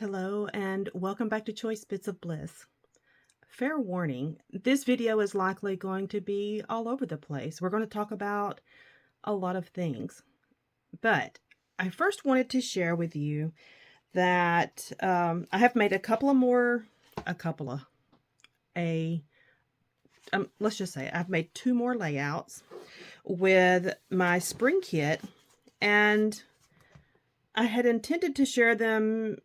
Hello and welcome back to Choice Bits of Bliss. Fair warning, this video is likely going to be all over the place. We're going to talk about a lot of things, but I first wanted to share with you that I have made let's just say I've made two more layouts with my spring kit, and I had intended to share them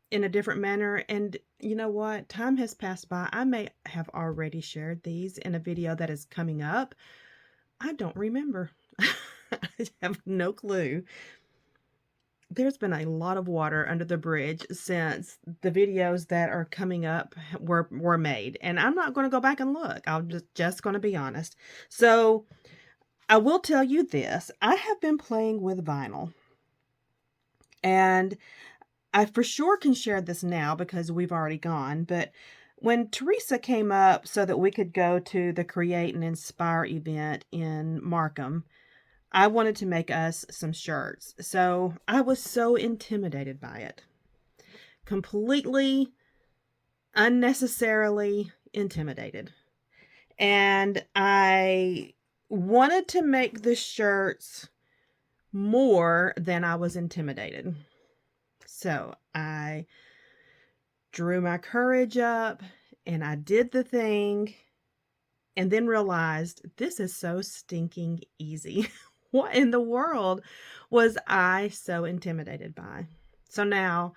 in a different manner. And you know what? Time has passed by. I may have already shared these in a video that is coming up. I don't remember. I have no clue. There's been a lot of water under the bridge since the videos that are coming up were made. And I'm not going to go back and look. I'm just going to be honest. So I will tell you this. I have been playing with vinyl. And I for sure can share this now because we've already gone, but when Teresa came up so that we could go to the Create and Inspire event in Markham, I wanted to make us some shirts. So I was so intimidated by it. Completely unnecessarily intimidated. And I wanted to make the shirts more than I was intimidated. So I drew my courage up and I did the thing and then realized this is so stinking easy. What in the world was I so intimidated by? So now,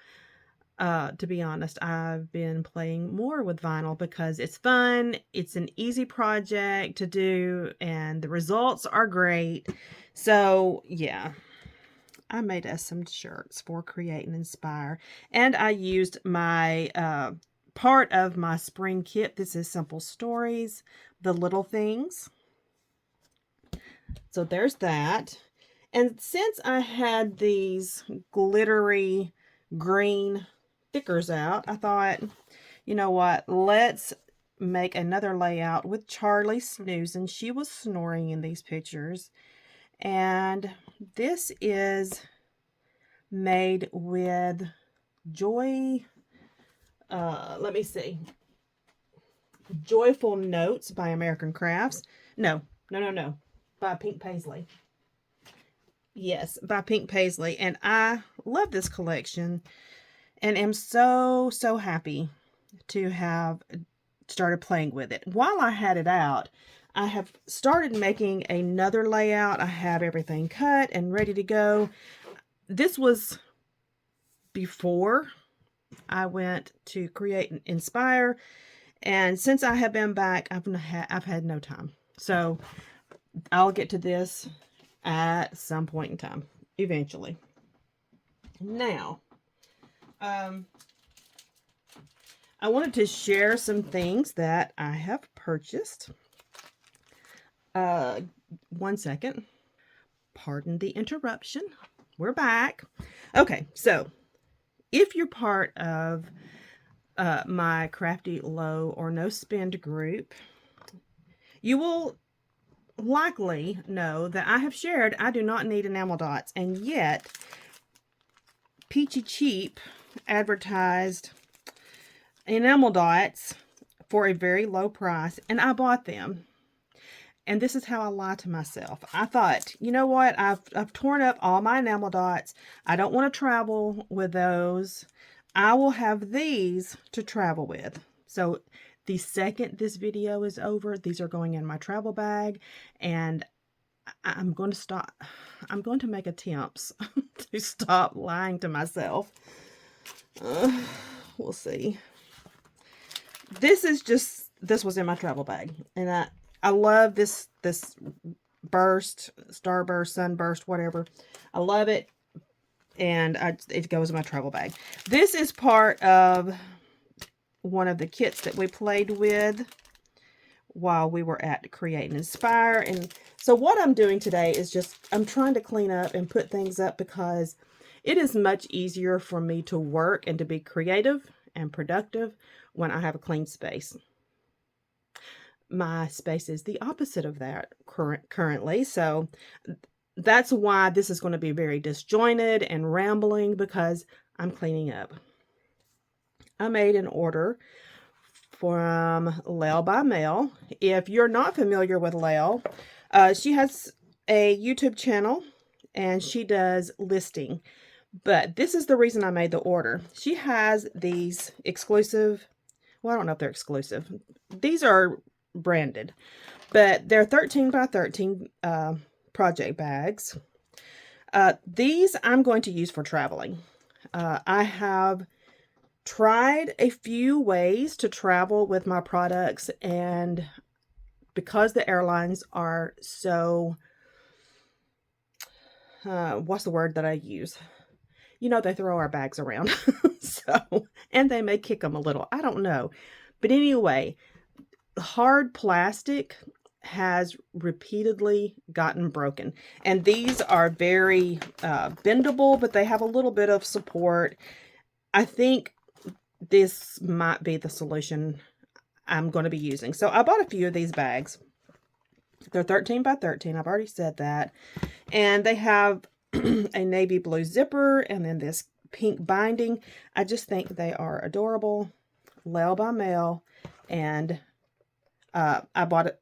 to be honest, I've been playing more with vinyl because it's fun. It's an easy project to do and the results are great. So yeah, I made us some shirts for Create and Inspire. And I used my part of my spring kit. This is Simple Stories, The Little Things. So there's that. And since I had these glittery green stickers out, I thought, you know what, let's make another layout with Charlie snoozing. She was snoring in these pictures. And this is made with Joy, let me see, Joyful Notes by American Crafts. No, by Pink Paisley. Yes, by Pink Paisley. And I love this collection and am so happy to have started playing with it. While I had it out, I have started making another layout. I have everything cut and ready to go. This was before I went to Create and Inspire, and since I have been back, I've had no time. So I'll get to this at some point in time, eventually. Now, I wanted to share some things that I have purchased. One second. Pardon the interruption. We're back. Okay, so if you're part of my Crafty Low or No Spend group, you will likely know that I have shared I do not need enamel dots, and yet Peachy Cheap advertised enamel dots for a very low price, and I bought them. And this is how I lie to myself. I thought, you know what? I've torn up all my enamel dots. I don't want to travel with those. I will have these to travel with. So the second this video is over, these are going in my travel bag, and I'm going to stop. I'm going to make attempts to stop lying to myself. We'll see. This was in my travel bag, and I love this burst, starburst, sunburst, whatever. I love it, and it goes in my travel bag. This is part of one of the kits that we played with while we were at Create and Inspire. And so what I'm doing today is I'm trying to clean up and put things up because it is much easier for me to work and to be creative and productive when I have a clean space. My space is the opposite of that currently. So that's why this is going to be very disjointed and rambling, because I'm cleaning up. I made an order from Lail by Mail. If you're not familiar with Lail, she has a YouTube channel and she does listing. But this is the reason I made the order. She has these exclusive, well, I don't know if they're exclusive. These are branded, but they're 13 by 13 project bags. These I'm going to use for traveling. I have tried a few ways to travel with my products, and because the airlines are so, what's the word that I use? You know, they throw our bags around. So, and they may kick them a little. I don't know. But anyway, hard plastic has repeatedly gotten broken. And these are very bendable, but they have a little bit of support. I think this might be the solution I'm going to be using. So I bought a few of these bags. They're 13 by 13. I've already said that. And they have a navy blue zipper and then this pink binding. I just think they are adorable. Lail by Mail. And I bought a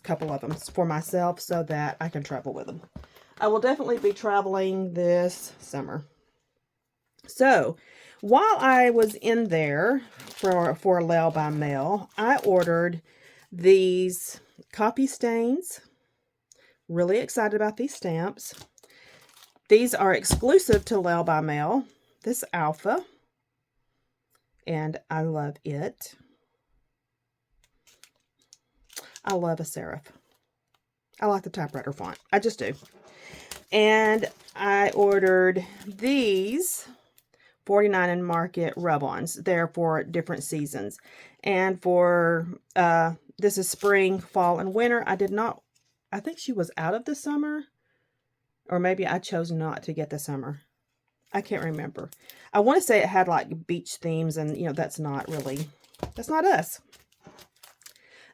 couple of them for myself so that I can travel with them. I will definitely be traveling this summer. So while I was in there for Lail by Mail, I ordered these copy stains. Really excited about these stamps. These are exclusive to Lail by Mail. This Alpha. And I love it. I love a serif. I like the typewriter font. I just do. And I ordered these 49 and Market rub-ons. They're for different seasons. And for, this is spring, fall, and winter. I think she was out of the summer. Or maybe I chose not to get the summer. I can't remember. I want to say it had like beach themes and, you know, that's not us.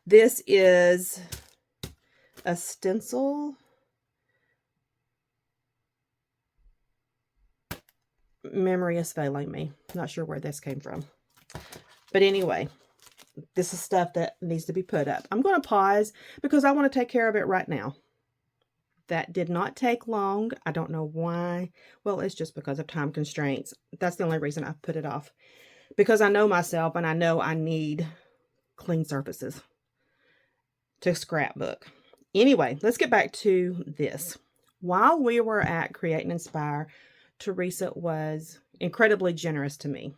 This is a stencil. Memory is failing me. Not sure where this came from. But anyway, this is stuff that needs to be put up. I'm going to pause because I want to take care of it right now. That did not take long. I don't know why. Well, it's just because of time constraints. That's the only reason I've put it off. Because I know myself and I know I need clean surfaces to scrapbook. Anyway, let's get back to this. While we were at Create and Inspire, Teresa was incredibly generous to me.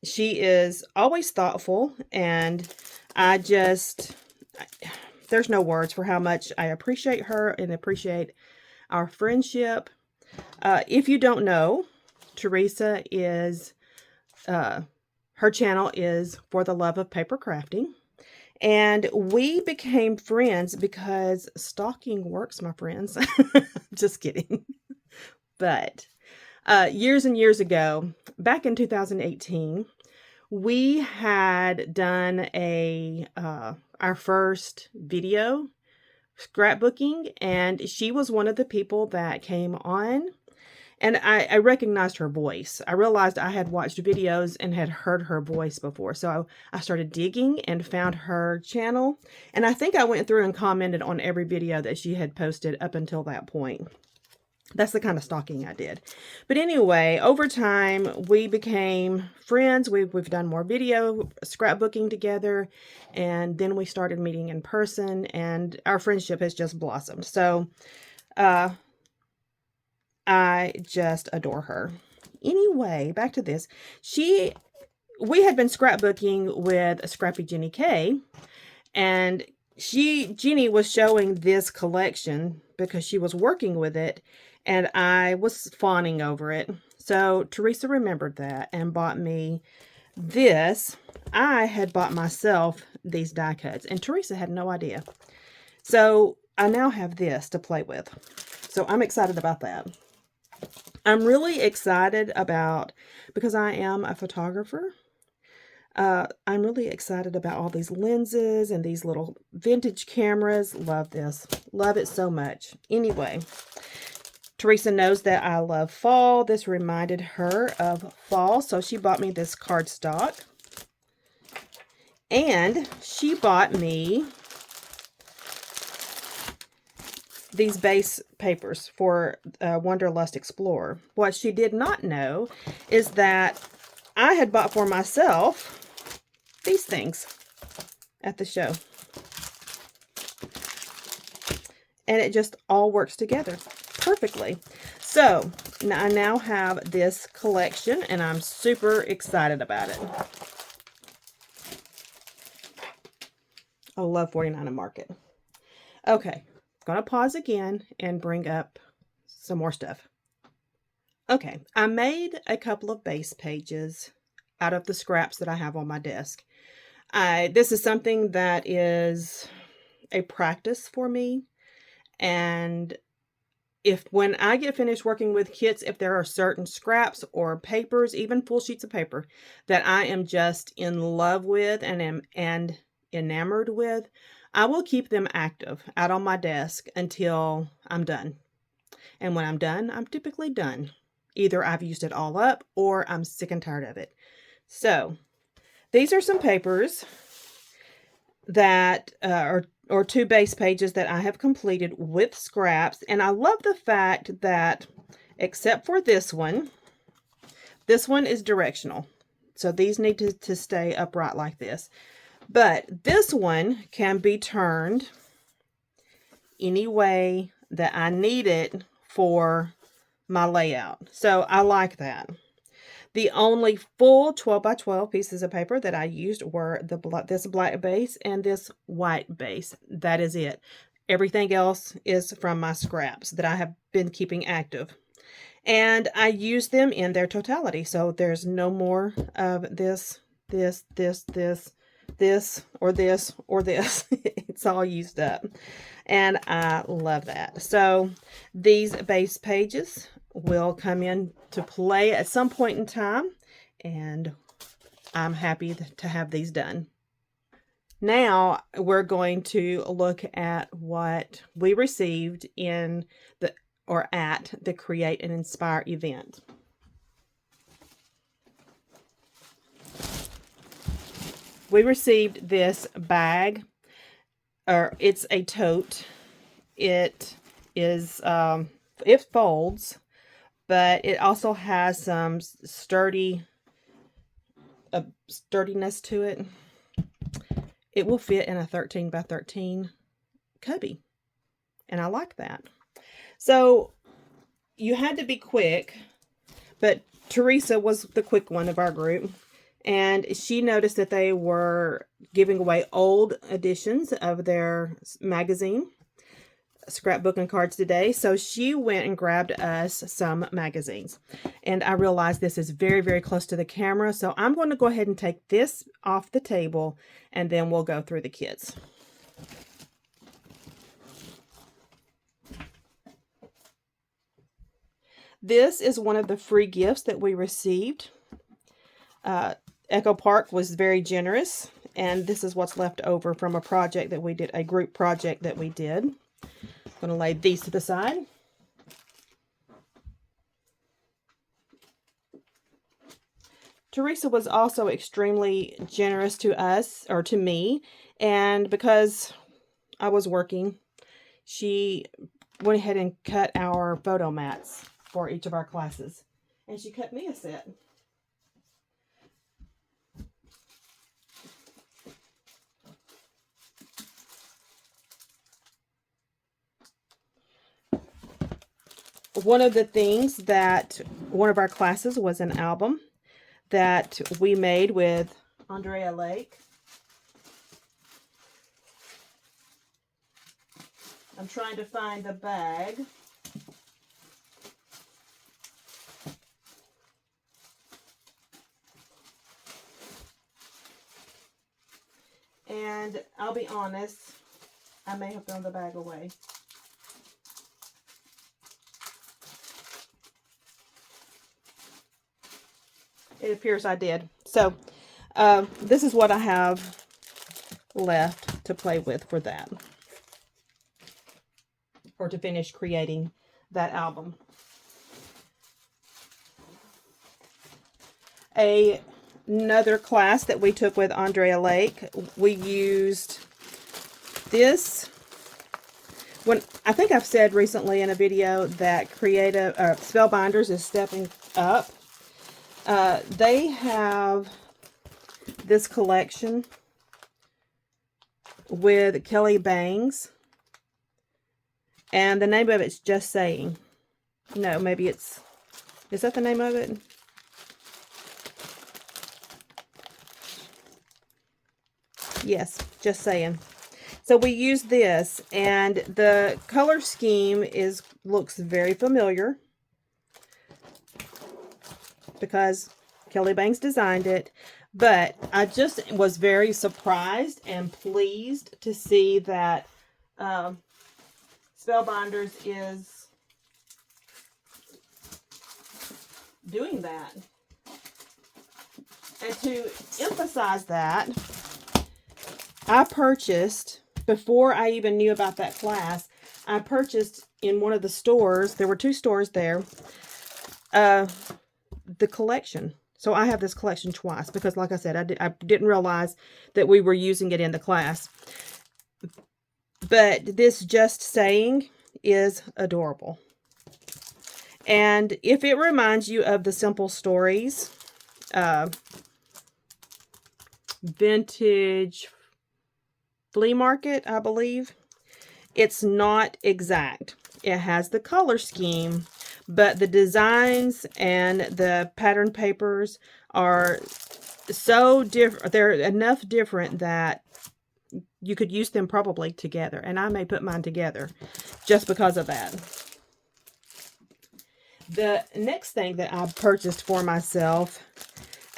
She is always thoughtful, and there's no words for how much I appreciate her and appreciate our friendship. If you don't know, Teresa is, her channel is For the Love of Paper Crafting. And we became friends because stalking works, my friends. Just kidding. But years and years ago, back in 2018, we had done our first video scrapbooking, and she was one of the people that came on. And I recognized her voice. I realized I had watched videos and had heard her voice before. So I started digging and found her channel. And I think I went through and commented on every video that she had posted up until that point. That's the kind of stalking I did. But anyway, over time, we became friends. We've done more video scrapbooking together. And then we started meeting in person. And our friendship has just blossomed. So, I just adore her. Anyway, back to this. We had been scrapbooking with Scrappy Jenny K, and Jenny was showing this collection because she was working with it, and I was fawning over it. So Teresa remembered that and bought me this. I had bought myself these die cuts, and Teresa had no idea. So I now have this to play with. So I'm excited about that. I'm really excited because I am a photographer. I'm really excited about all these lenses and these little vintage cameras. Love this. Love it so much. Anyway, Teresa knows that I love fall. This reminded her of fall, so she bought me this cardstock. And she bought me these base papers for Wanderlust Explorer. What she did not know is that I had bought for myself these things at the show. And it just all works together perfectly. So I now have this collection and I'm super excited about it. I love 49 and Market. Okay, gonna pause again and bring up some more stuff. Okay, I made a couple of base pages out of the scraps that I have on my desk. This is something that is a practice for me. And when I get finished working with kits, if there are certain scraps or papers, even full sheets of paper, that I am just in love with and am enamored with, I will keep them active out on my desk until I'm done. And when I'm done, I'm typically done. Either I've used it all up or I'm sick and tired of it. So these are some papers that or 2 base pages that I have completed with scraps. And I love the fact that, except for this one is directional. So these need to stay upright like this. But this one can be turned any way that I need it for my layout. So I like that. The only full 12 by 12 pieces of paper that I used were this black base and this white base. That is it. Everything else is from my scraps that I have been keeping active. And I use them in their totality. So there's no more of this, or this. It's all used up. And I love that. So these base pages will come in to play at some point in time, and I'm happy to have these done. Now we're going to look at what we received at the Create and Inspire event. We received this bag, or it's a tote. It is, it folds, but it also has some sturdiness to it. It will fit in a 13 by 13 cubby, and I like that. So you had to be quick, but Teresa was the quick one of our group, and she noticed that they were giving away old editions of their magazine, Scrapbook and Cards Today. So she went and grabbed us some magazines. And I realized this is very, very close to the camera. So I'm going to go ahead and take this off the table and then we'll go through the kits. This is one of the free gifts that we received. Echo Park was very generous. And this is what's left over from a project that we did, a group project that we did. I'm going to lay these to the side. Teresa was also extremely generous to us, or to me, and because I was working, she went ahead and cut our photo mats for each of our classes. And she cut me a set. One of the things that one of our classes was an album that we made with Andrea Lake. I'm trying to find the bag. And I'll be honest, I may have thrown the bag away. It appears I did. So this is what I have left to play with for that, or to finish creating that album. Another class that we took with Andrea Lake, we used this. When I think I've said recently in a video that Spellbinders is stepping up. They have this collection with Kelly Bangs, and the name of it's Just Saying. No, maybe is that the name of it? Yes, Just Saying. So we used this, and the color scheme looks very familiar because Kelly Bangs designed it. But I just was very surprised and pleased to see that Spellbinders is doing that. And to emphasize that, I purchased, before I even knew about that class, I purchased in one of the stores, there were 2 stores there, the collection. So I have this collection twice because, like I said, I didn't realize that we were using it in the class. But this Just Saying is adorable. And if it reminds you of the Simple Stories vintage flea market, I believe, it's not exact. It has the color scheme, but the designs and the pattern papers are so different. They're enough different that you could use them probably together. And I may put mine together just because of that. The next thing that I purchased for myself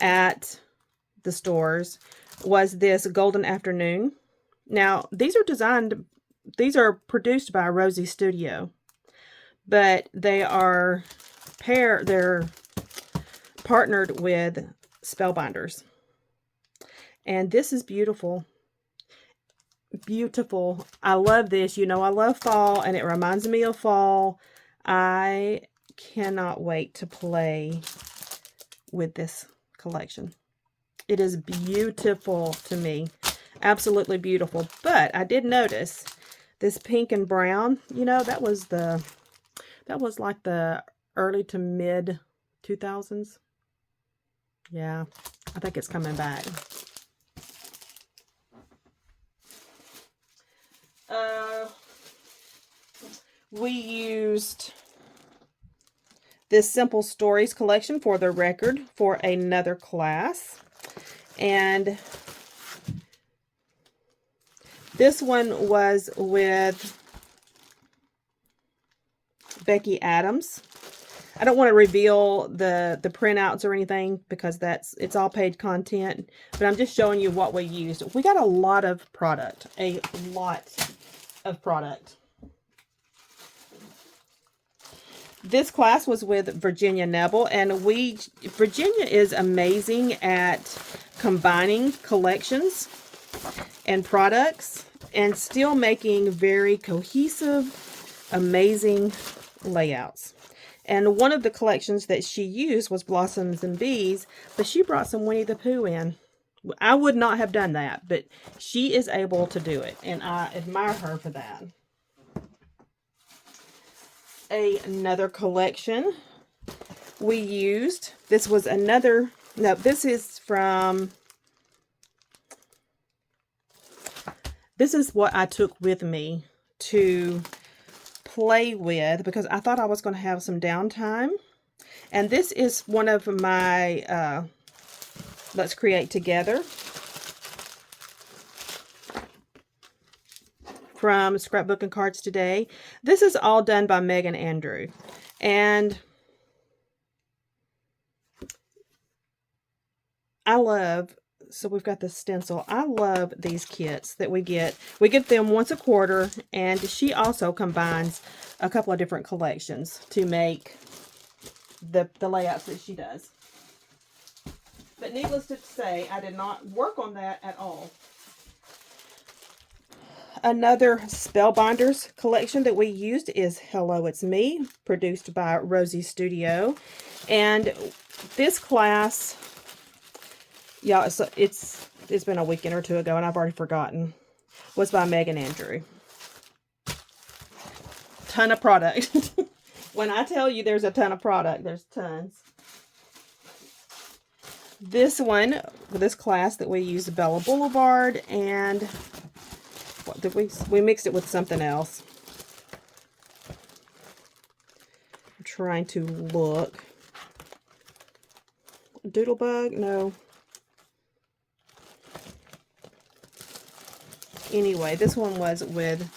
at the stores was this Golden Afternoon. Now, these are produced by Rosie Studio, but they're partnered with Spellbinders. And this is beautiful. Beautiful. I love this. You know, I love fall, and it reminds me of fall. I cannot wait to play with this collection. It is beautiful to me. Absolutely beautiful. But I did notice this pink and brown, you know, that was like the early to mid 2000s. Yeah, I think it's coming back. We used this Simple Stories collection for the record for another class. And this one was with Becky Adams. I don't want to reveal the printouts or anything because it's all paid content, but I'm just showing you what we used. We got a lot of product, This class was with Virginia Nebel, and Virginia is amazing at combining collections and products and still making very cohesive, amazing layouts. And one of the collections that she used was Blossoms and Bees, but she brought some Winnie the Pooh in. I would not have done that, but she is able to do it, and I admire her for that. Another collection we used, this is what I took with me to play with because I thought I was going to have some downtime. And this is one of my Let's Create Together from Scrapbook and Cards Today. This is all done by Megan Andrew. And so we've got the stencil. I love these kits that we get. We get them once a quarter, and she also combines a couple of different collections to make the layouts that she does. But needless to say, I did not work on that at all. Another Spellbinders collection that we used is Hello, It's Me, produced by Rosie Studio. And this class Yeah, so it's been a weekend or two ago, and I've already forgotten. Was by Megan Andrew. Ton of product. When I tell you there's a ton of product, there's tons. This one, this class that we used, Bella Boulevard, and what did we mixed it with something else. I'm trying to look. Doodlebug? No. Anyway, this one was with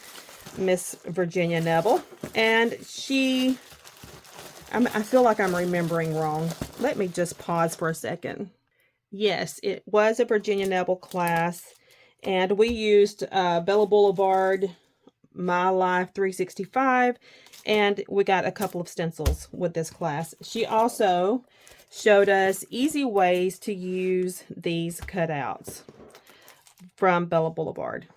Miss Virginia Neville, and I feel like I'm remembering wrong. Let me just pause for a second. Yes, it was a Virginia Neville class, and we used Bella Boulevard, My Life 365, and we got a couple of stencils with this class. She also showed us easy ways to use these cutouts from Bella Boulevard.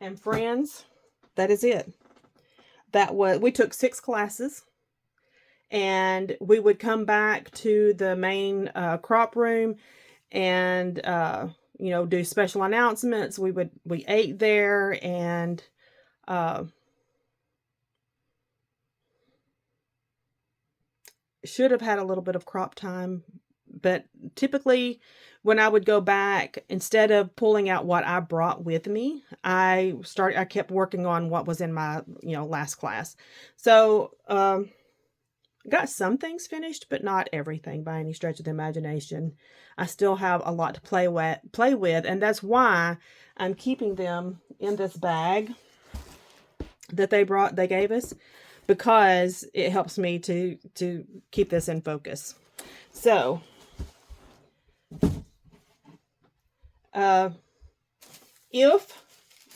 And friends, that is it. We took 6 classes, and we would come back to the main crop room and do special announcements. We ate there, and should have had a little bit of crop time, but typically when I would go back, instead of pulling out what I brought with me, I kept working on what was in my last class. So got some things finished, but not everything by any stretch of the imagination. I still have a lot to play with, and that's why I'm keeping them in this bag that they gave us, because it helps me to keep this in focus. So if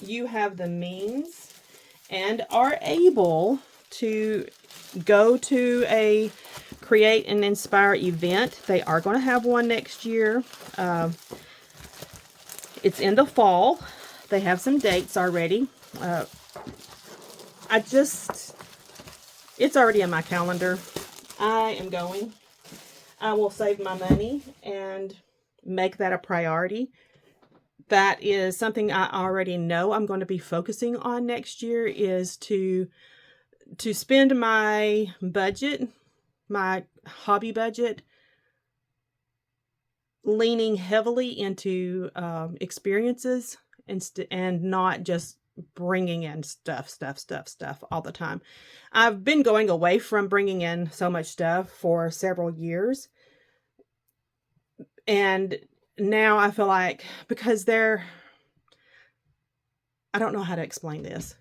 you have the means and are able to go to a Create and Inspire event, they are going to have one next year. It's in the fall. They have some dates already. It's already in my calendar. I am going. I will save my money and make that a priority. That is something I already know I'm going to be focusing on next year, is to spend my budget, my hobby budget, leaning heavily into experiences and not just bringing in stuff all the time. I've been going away from bringing in so much stuff for several years, and now I feel like, because I don't know how to explain this.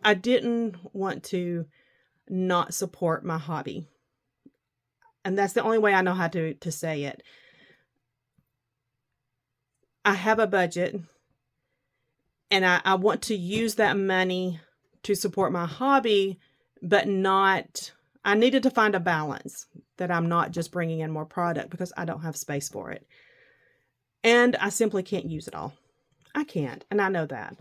I didn't want to not support my hobby. And that's the only way I know how to say it. I have a budget, and I want to use that money to support my hobby, but I needed to find a balance, that I'm not just bringing in more product, because I don't have space for it. And I simply can't use it all. I can't, and I know that.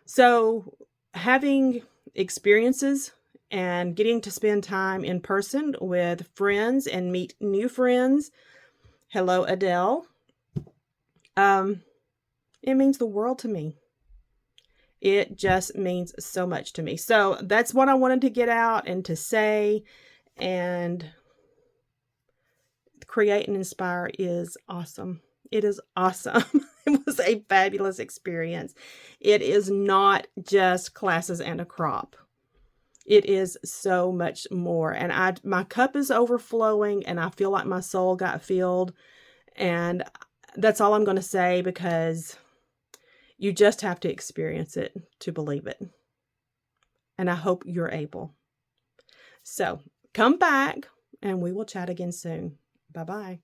So having experiences and getting to spend time in person with friends and meet new friends. Hello, Adele. It means the world to me. It just means so much to me. So that's what I wanted to get out and to say. And Create and Inspire is awesome. It is awesome. It was a fabulous experience. It is not just classes and a crop. It is so much more. And my cup is overflowing, and I feel like my soul got filled. And that's all I'm going to say, because you just have to experience it to believe it. And I hope you're able. So come back, and we will chat again soon. Bye-bye.